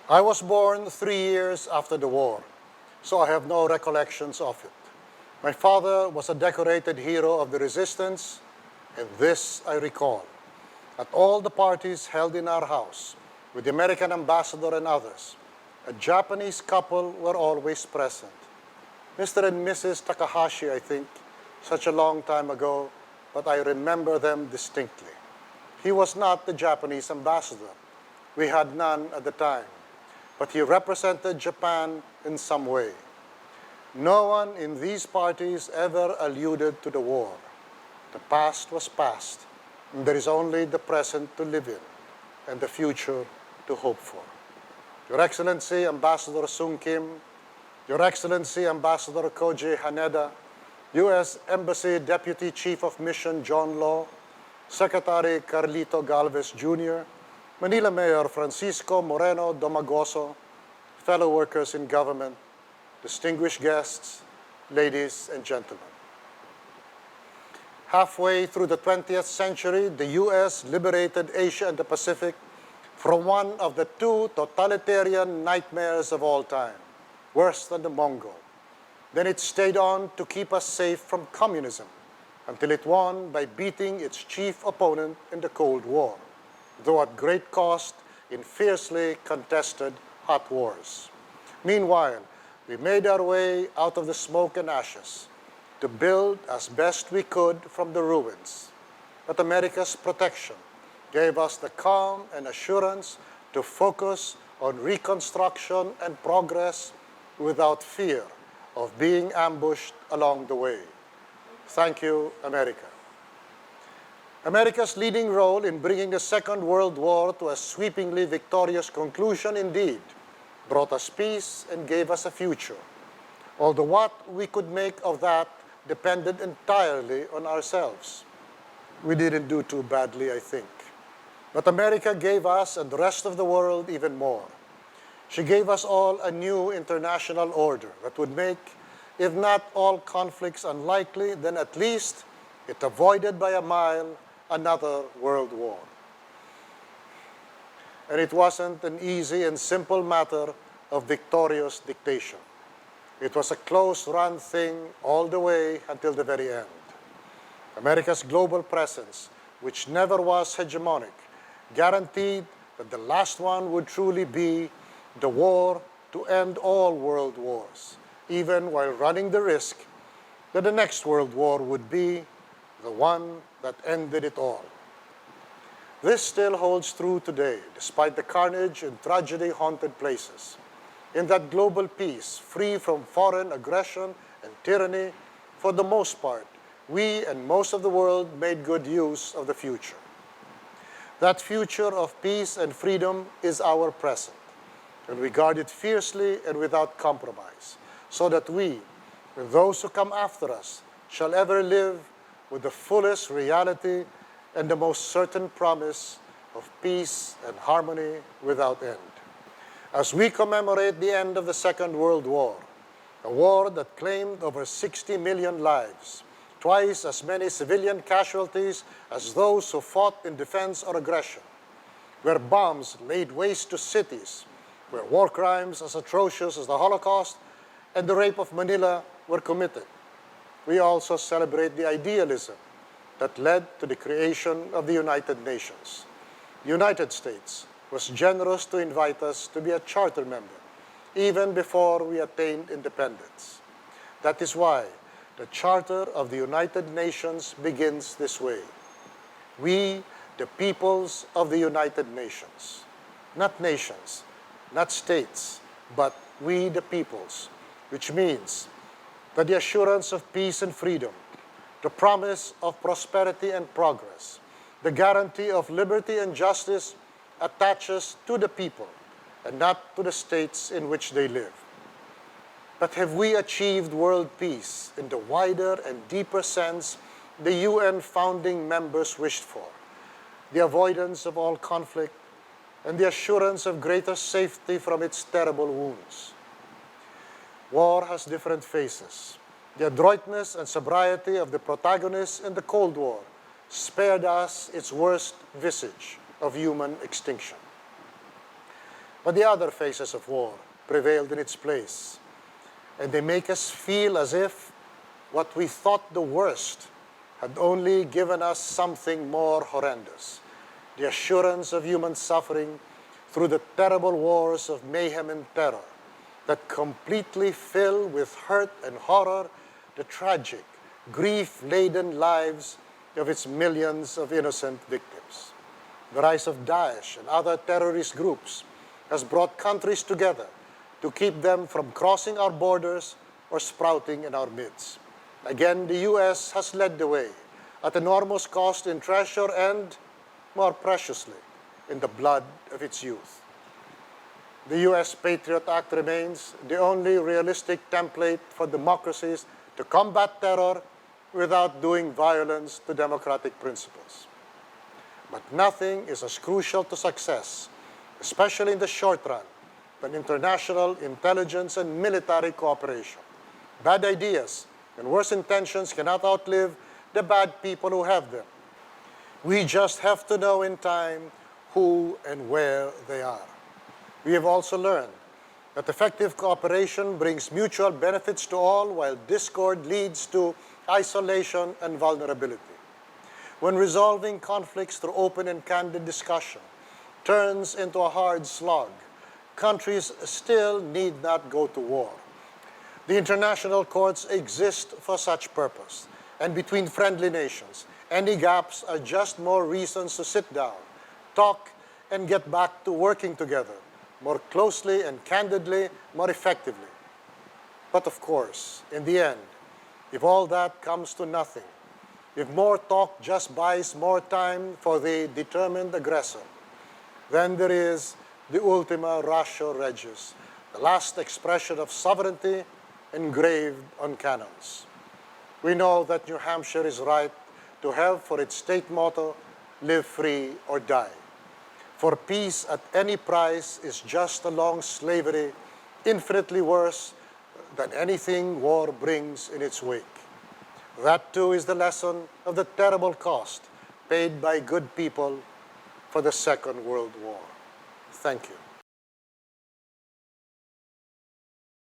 I was born 3 years after the war, so I have no recollections of it. My father was a decorated hero of the resistance, and this I recall. At all the parties held in our house, with the American ambassador and others, a Japanese couple were always present. Mr. and Mrs. Takahashi, I think, such a long time ago, but I remember them distinctly. He was not the Japanese ambassador. We had none at the time, but he represented Japan in some way. No one in these parties ever alluded to the war. The past was past, and there is only the present to live in and the future to hope for. Your Excellency, Ambassador Sung Kim, Your Excellency, Ambassador Koji Haneda, U.S. Embassy Deputy Chief of Mission John Law, Secretary Carlito Galvez Jr., Manila Mayor Francisco Moreno Domagoso, fellow workers in government, distinguished guests, ladies and gentlemen. Halfway through the 20th century, the U.S. liberated Asia and the Pacific from one of the two totalitarian nightmares of all time, worse than the Mongol. Then it stayed on to keep us safe from communism until it won by beating its chief opponent in the Cold War, though at great cost in fiercely contested hot wars. Meanwhile, we made our way out of the smoke and ashes to build as best we could from the ruins. But America's protection gave us the calm and assurance to focus on reconstruction and progress without fear of being ambushed along the way. Thank you, America. America's leading role in bringing the Second World War to a sweepingly victorious conclusion indeed brought us peace and gave us a future, although what we could make of that depended entirely on ourselves. We didn't do too badly, I think. But America gave us and the rest of the world even more. She gave us all a new international order that would make, if not all conflicts unlikely, then at least it avoided by a mile another world war. And it wasn't an easy and simple matter of victorious dictation. It was a close-run thing all the way until the very end. America's global presence, which never was hegemonic, guaranteed that the last one would truly be the war to end all world wars, even while running the risk that the next world war would be the one that ended it all. This still holds true today, despite the carnage and tragedy-haunted places. In that global peace, free from foreign aggression and tyranny, for the most part, we and most of the world made good use of the future. That future of peace and freedom is our present, and we guard it fiercely and without compromise, so that we, and those who come after us, shall ever live with the fullest reality and the most certain promise of peace and harmony without end. As we commemorate the end of the Second World War, a war that claimed over 60 million lives, twice as many civilian casualties as those who fought in defense or aggression, where bombs laid waste to cities, where war crimes as atrocious as the Holocaust and the rape of Manila were committed. We also celebrate the idealism that led to the creation of the United Nations. The United States was generous to invite us to be a charter member, even before we attained independence. That is why the Charter of the United Nations begins this way. We, the peoples of the United Nations. Not nations, not states, but we, the peoples, which means that the assurance of peace and freedom, the promise of prosperity and progress, the guarantee of liberty and justice attaches to the people and not to the states in which they live. But have we achieved world peace in the wider and deeper sense the UN founding members wished for? The avoidance of all conflict and the assurance of greater safety from its terrible wounds. War has different faces. The adroitness and sobriety of the protagonists in the Cold War spared us its worst visage of human extinction. But the other phases of war prevailed in its place, and they make us feel as if what we thought the worst had only given us something more horrendous, the assurance of human suffering through the terrible wars of mayhem and terror that completely fill with hurt and horror the tragic, grief-laden lives of its millions of innocent victims. The rise of Daesh and other terrorist groups has brought countries together to keep them from crossing our borders or sprouting in our midst. Again, the U.S. has led the way at enormous cost in treasure and, more preciously, in the blood of its youth. The U.S. Patriot Act remains the only realistic template for democracies to combat terror without doing violence to democratic principles. But nothing is as crucial to success, especially in the short run, than international intelligence and military cooperation. Bad ideas and worse intentions cannot outlive the bad people who have them. We just have to know in time who and where they are. We have also learned that effective cooperation brings mutual benefits to all, while discord leads to isolation and vulnerability. When resolving conflicts through open and candid discussion turns into a hard slog, countries still need not go to war. The international courts exist for such purpose, and between friendly nations, any gaps are just more reasons to sit down, talk, and get back to working together more closely and candidly, more effectively. But of course, in the end, if all that comes to nothing, if more talk just buys more time for the determined aggressor, then there is the ultima ratio regis, the last expression of sovereignty engraved on cannons. We know that New Hampshire is right to have for its state motto, live free or die. For peace at any price is just a long slavery, infinitely worse than anything war brings in its wake. That too is the lesson of the terrible cost paid by good people for the Second World War. Thank you.